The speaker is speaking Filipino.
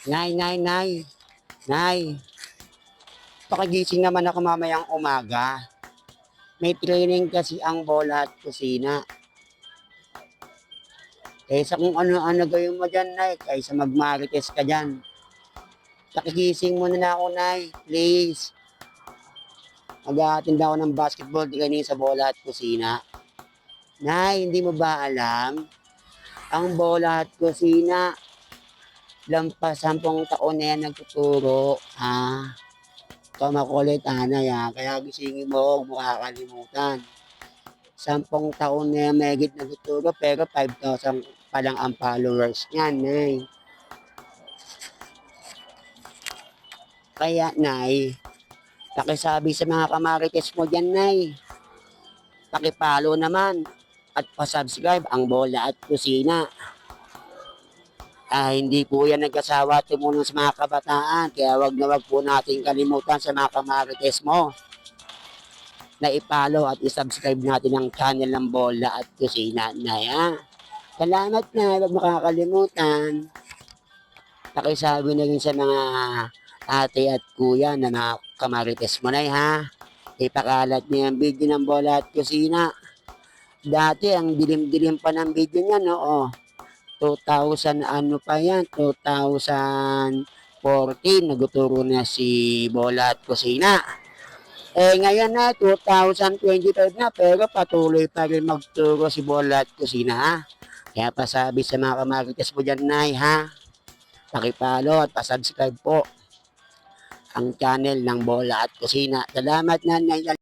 Nay, nay, nay. Nay, pakigising naman ako mamayang umaga. May training kasi ang bola at kusina. Kaysa kung ano-ano gawin mo dyan, Nay. Kaysa magmarites ka dyan. Pakigising mo na ako, Nay. Please. Mag-aatinda ako ng basketball di kanina sa bola at kusina. Nay, hindi mo ba alam? Ang bola at kusina, lampas 10 taon na yan nagtuturo. Makulit, Anay, kaya gisingin mo, huwag mo kakalimutan. 10 taon na yan mahigit nagtuturo, pero 5,000 pa lang ang followers niyan, Nay. Kaya, Nay, pakisabi sa mga kamarites mo dyan, Nay. Pakipalo naman at pasubscribe ang bola at kusina. Hindi po yan nag-asawa tumulong sa mga kabataan, kaya wag na wag po natin kalimutan sa mga kamarites mo na i-follow at i-subscribe natin ang channel ng bola at kusina na yan. Salamat na, wag makakalimutan. Pakisabi na rin sa mga ate at kuya na mga kamarites mo na ipakalat niya ang video ng bola at kusina. Dati ang dilim-dilim pa ng video niya, no? 2000 ano pa yan, 2014 nagtuturo na si bola at kusina. Ngayon na 2025 na, pero patuloy pa rin magturo si bola at kusina. Kaya pasabi sa mga kamarites mo dyan, Nay, pakipalo at pasubscribe po ang channel ng bola at kusina. Salamat, Nanay.